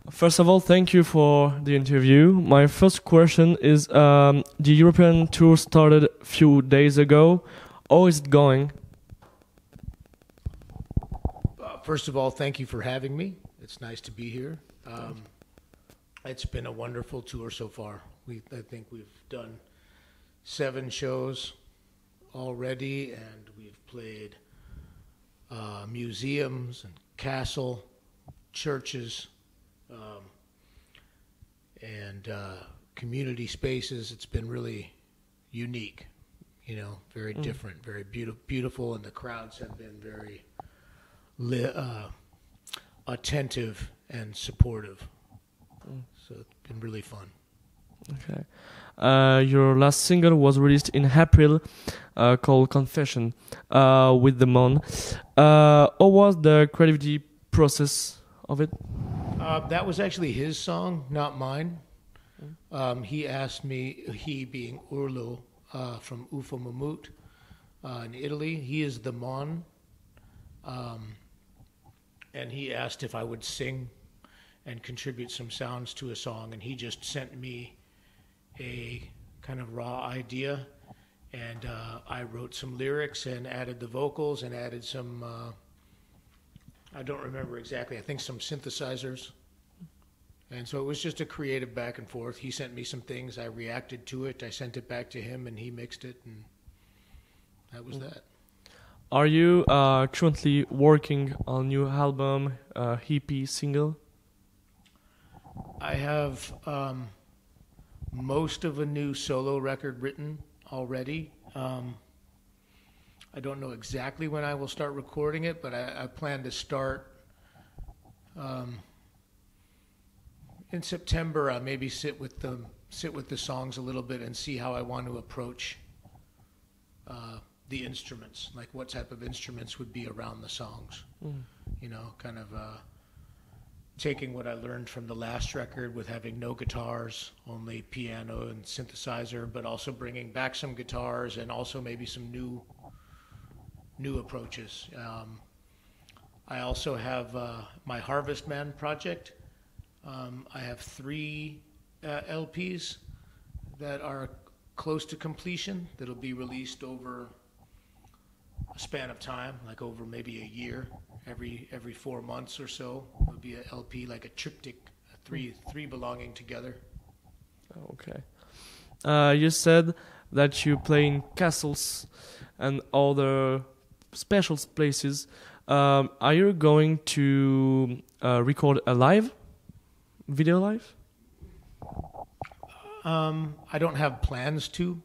First of all, thank you for the interview. My first question is, the European tour started a few days ago. How is it going? First of all, thank you for having me. It's nice to be here. It's been a wonderful tour so far. I think we've done 7 shows already, and we've played museums and castle, churches, and community spaces. It's been really unique, very different, very beautiful, and the crowds have been very attentive and supportive. So it's been really fun. Okay. Your last single was released in April, called Confession, with the Mon. How was the creativity process of it? That was actually his song, not mine. He asked me, he being Urlo from Ufo Mamut in Italy, he is the Mon. And he asked if I would sing and contribute some sounds to a song, and he just sent me a kind of raw idea, and I wrote some lyrics and added the vocals and added some, I don't remember exactly, I think some synthesizers. And so it was just a creative back and forth. He sent me some things, I reacted to it, I sent it back to him, and he mixed it, and that was that. Are you currently working on a new album, EP, single? I have most of a new solo record written already. I don't know exactly when I will start recording it, but I plan to start in September. I maybe sit with the songs a little bit and see how I want to approach the instruments, like what type of instruments would be around the songs. Kind of taking what I learned from the last record with having no guitars, only piano and synthesizer, but also bringing back some guitars and also maybe some new approaches. I also have my Harvest Man project. I have 3 LPs that are close to completion that'll be released over a span of time, like over maybe a year. Every 4 months or so, it would be an LP, like a triptych, three belonging together. Okay. You said that you play in castles and other special places. Are you going to record a video live? I don't have plans to,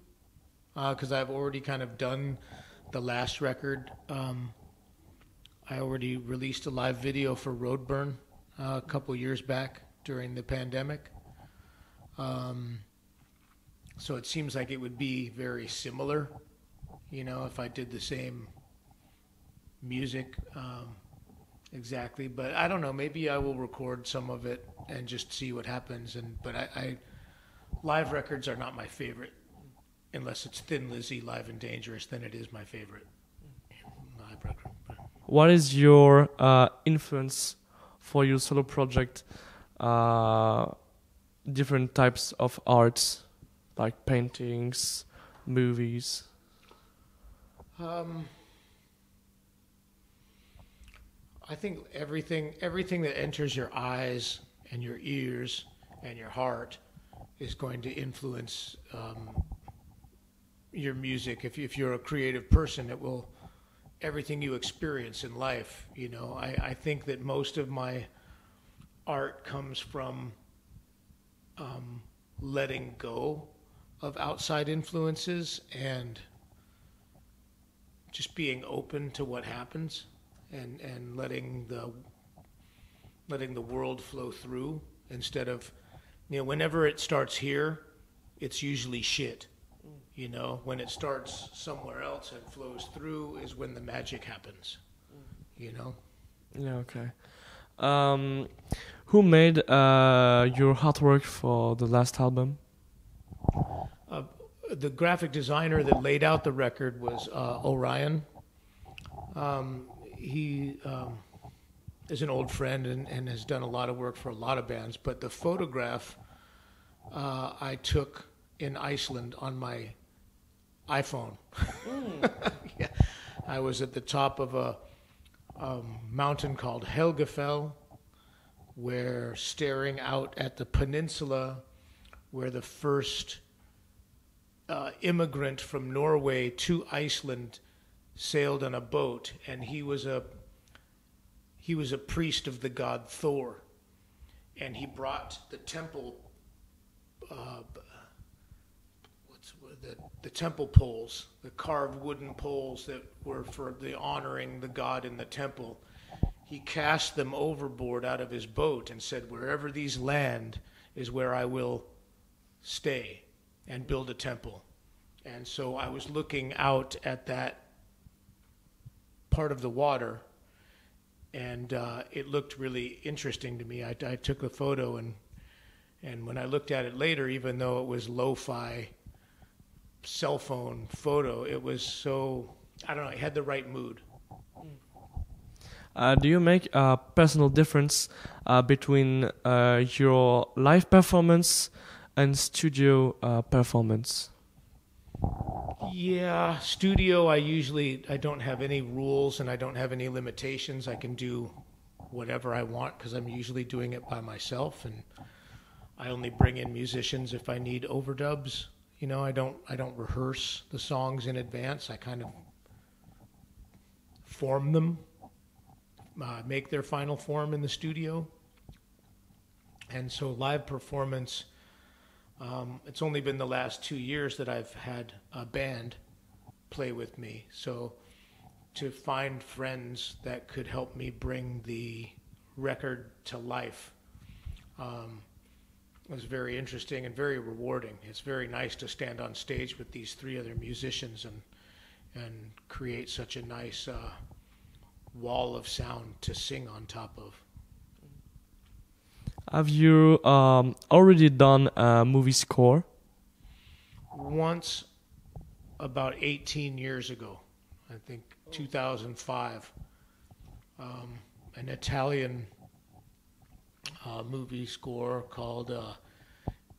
because I've already kind of done the last record. I already released a live video for Roadburn a couple years back during the pandemic. So it seems like it would be very similar, if I did the same music exactly. But I don't know, maybe I will record some of it and just see what happens. But I live records are not my favorite. Unless it's Thin Lizzy, Live and Dangerous, then it is my favorite live record. What is your influence for your solo project? Different types of arts, like paintings, movies. I think everything that enters your eyes and your ears and your heart is going to influence your music. If you're a creative person, it will. Everything you experience in life, I think that most of my art comes from letting go of outside influences and just being open to what happens and letting the world flow through instead of, whenever it starts here, it's usually shit. When it starts somewhere else and flows through is when the magic happens, Yeah, okay. Who made your artwork for the last album? The graphic designer that laid out the record was Orion. is an old friend and has done a lot of work for a lot of bands. But the photograph I took in Iceland on my iPhone. Yeah. I was at the top of a mountain called Helgafell, where staring out at the peninsula where the first immigrant from Norway to Iceland sailed on a boat, and he was a priest of the god Thor, and he brought the temple the temple poles, the carved wooden poles that were for the honoring the god in the temple. He cast them overboard out of his boat and said, wherever these land is where I will stay and build a temple. And so I was looking out at that part of the water, and it looked really interesting to me. I took a photo, and when I looked at it later, even though it was lo-fi cell phone photo, it was so, I don't know, it had the right mood. Do you make a personal difference between your live performance and studio performance? Yeah, studio, I don't have any rules and I don't have any limitations. I can do whatever I want because I'm usually doing it by myself, and I only bring in musicians if I need overdubs. You know, I don't rehearse the songs in advance. I kind of form them, make their final form in the studio. And so live performance, it's only been the last 2 years that I've had a band play with me. So to find friends that could help me bring the record to life was very interesting and very rewarding. It's very nice to stand on stage with these 3 other musicians and create such a nice wall of sound to sing on top of. Have you already done a movie score? Once, about 18 years ago, I think 2005, an Italian movie score called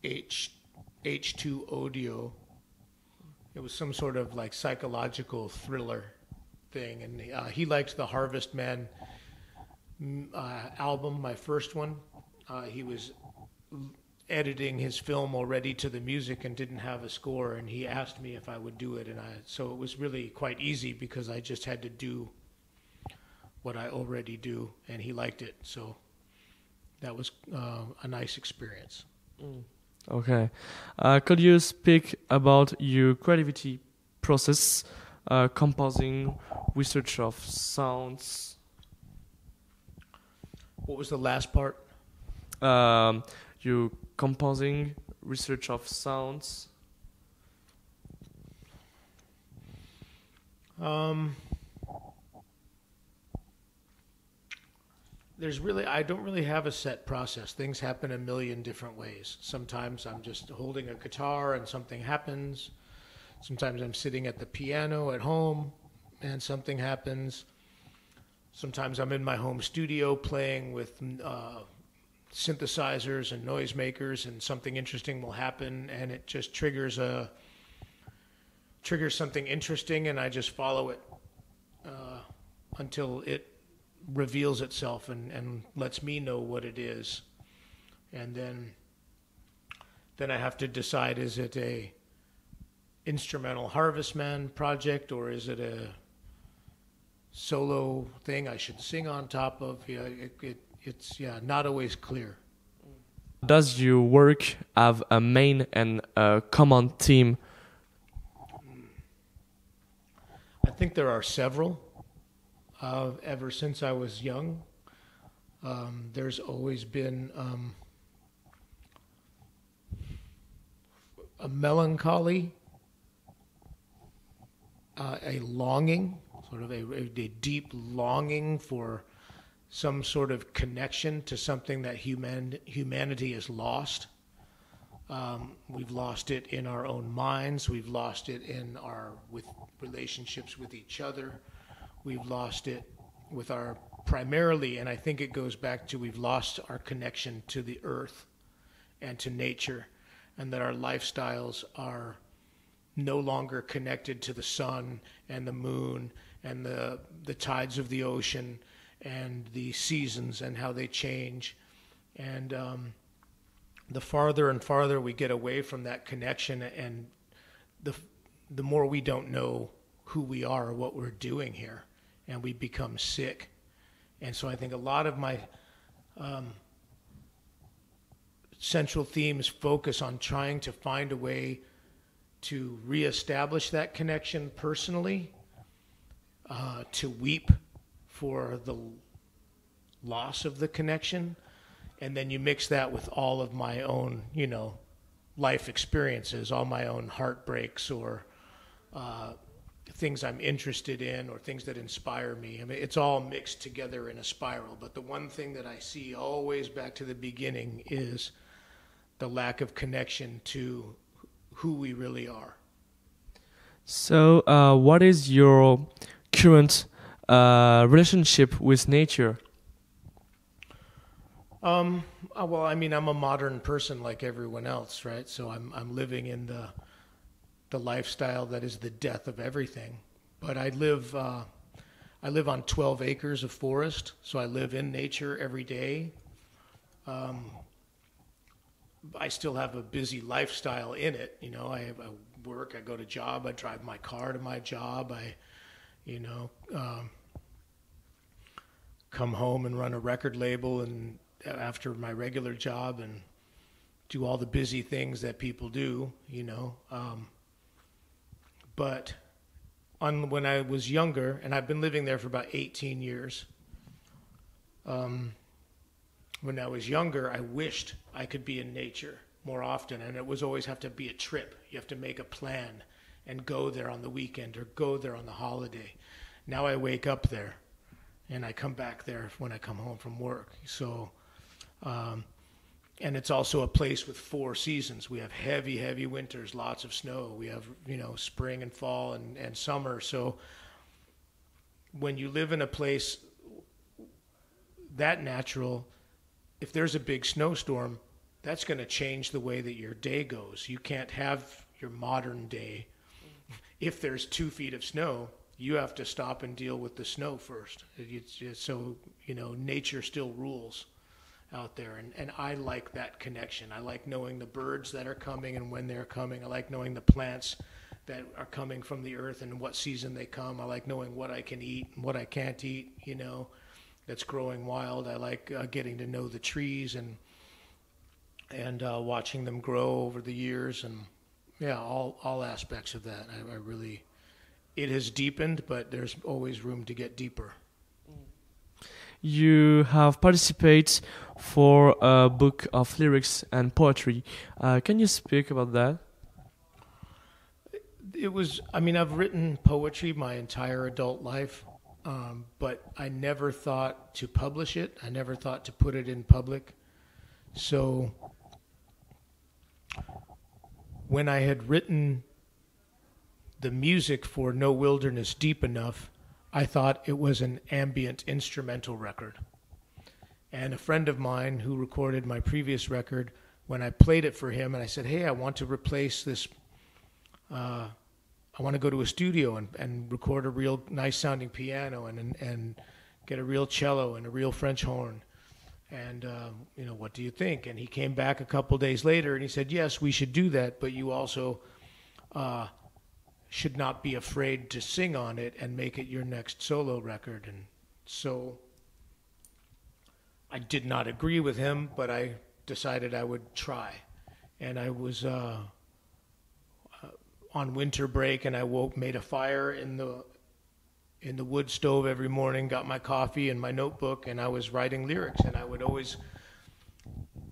H2 Odio. It was some sort of like psychological thriller thing, and he liked the Harvest Man album, my first one. He was editing his film already to the music and didn't have a score, and he asked me if I would do it, and so it was really quite easy because I just had to do what I already do, and he liked it, so that was a nice experience. Okay. Could you speak about your creativity process, composing, research of sounds? What was the last part? You composing, research of sounds. I don't really have a set process. Things happen a million different ways. Sometimes I'm just holding a guitar and something happens. Sometimes I'm sitting at the piano at home and something happens. Sometimes I'm in my home studio playing with synthesizers and noisemakers, and something interesting will happen, and it just triggers something interesting, and I just follow it until it reveals itself and lets me know what it is. And then I have to decide, is it a instrumental Harvest Man project, or is it a solo thing I should sing on top of? It's not always clear. Does your work have a main and a common theme? I think there are several. Ever since I was young, there's always been a melancholy, a longing, sort of a deep longing for some sort of connection to something that humanity has lost. We've lost it in our own minds. We've lost it in with relationships with each other. We've lost it with our primarily, and I think it goes back to we've lost our connection to the earth and to nature, and that our lifestyles are no longer connected to the sun and the moon and the tides of the ocean and the seasons and how they change. And the farther and farther we get away from that connection, and the more we don't know who we are or what we're doing here, and we become sick. And so I think a lot of my central themes focus on trying to find a way to reestablish that connection personally, to weep for the loss of the connection, and then you mix that with all of my own, life experiences, all my own heartbreaks or things I'm interested in or things that inspire me. I mean, it's all mixed together in a spiral. But the one thing that I see always back to the beginning is the lack of connection to who we really are. So, what is your current relationship with nature? Well, I mean, I'm a modern person like everyone else, right? So I'm living in the lifestyle that is the death of everything. But I live on 12 acres of forest, so I live in nature every day. I still have a busy lifestyle in it. I work, I go to job, I drive my car to my job, I come home and run a record label and after my regular job and do all the busy things that people do, but when I was younger, and I've been living there for about 18 years, when I was younger, I wished I could be in nature more often, and it was always have to be a trip. You have to make a plan and go there on the weekend or go there on the holiday. Now I wake up there, and I come back there when I come home from work. So, and it's also a place with 4 seasons. We have heavy, heavy winters, lots of snow. We have, spring and fall and summer. So when you live in a place that natural, if there's a big snowstorm, that's going to change the way that your day goes. You can't have your modern day. If there's 2 feet of snow, you have to stop and deal with the snow first. So, nature still rules out there. And I like that connection. I like knowing the birds that are coming and when they're coming. I like knowing the plants that are coming from the earth and what season they come. I like knowing what I can eat and what I can't eat, that's growing wild. I like getting to know the trees and watching them grow over the years, and all aspects of that. I really, it has deepened, but there's always room to get deeper. You have participated for a book of lyrics and poetry. Can you speak about that? I've written poetry my entire adult life. But I never thought to publish it. I never thought to put it in public. So when I had written the music for No Wilderness Deep Enough, I thought it was an ambient instrumental record. And a friend of mine who recorded my previous record, when I played it for him and I said, hey, I want to replace this, I want to go to a studio and record a real nice sounding piano and get a real cello and a real French horn. And, what do you think? And he came back a couple days later and he said, yes, we should do that, but you also should not be afraid to sing on it and make it your next solo record. And so I did not agree with him, but I decided I would try. And I was on winter break, and I made a fire in the wood stove every morning, got my coffee and my notebook, and I was writing lyrics. And I would always,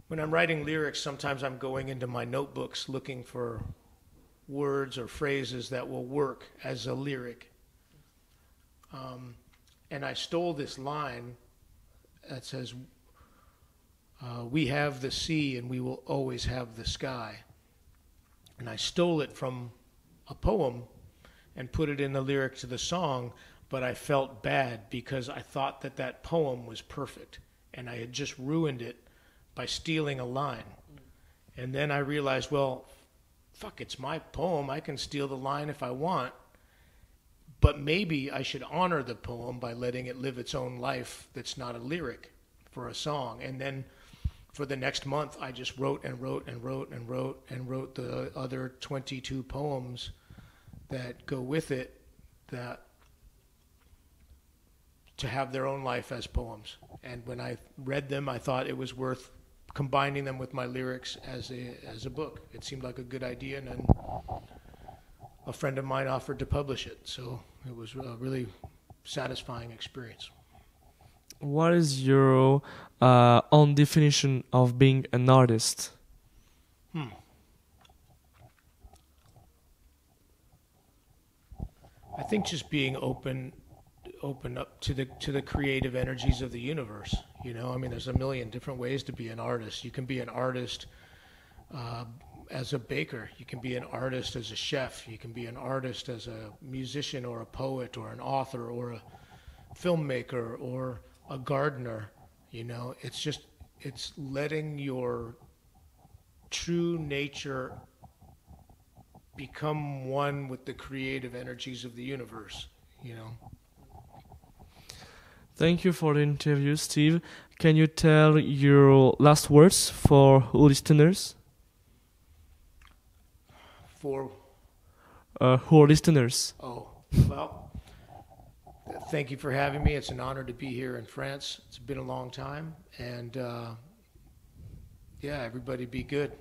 when I'm writing lyrics, sometimes I'm going into my notebooks looking for words or phrases that will work as a lyric. And I stole this line that says, we have the sea and we will always have the sky. And I stole it from a poem and put it in the lyric to the song, but I felt bad because I thought that that poem was perfect, and I had just ruined it by stealing a line. And then I realized, well, fuck, it's my poem. I can steal the line if I want, but maybe I should honor the poem by letting it live its own life that's not a lyric for a song. And then for the next month, I just wrote and wrote and wrote and wrote and wrote the other 22 poems that go with it, that to have their own life as poems. And when I read them, I thought it was worth combining them with my lyrics as a book. It seemed like a good idea, and then a friend of mine offered to publish it. So it was a really satisfying experience. What is your own definition of being an artist? I think just being open up to the creative energies of the universe. You know, I mean, there's a million different ways to be an artist. You can be an artist as a baker. You can be an artist as a chef. You can be an artist as a musician or a poet or an author or a filmmaker or a gardener. You know, it's letting your true nature become one with the creative energies of the universe, you know. Thank you for the interview, Steve. Can you tell your last words for listeners? For who are listeners? Oh, well, thank you for having me. It's an honor to be here in France. It's been a long time, and yeah, everybody be good.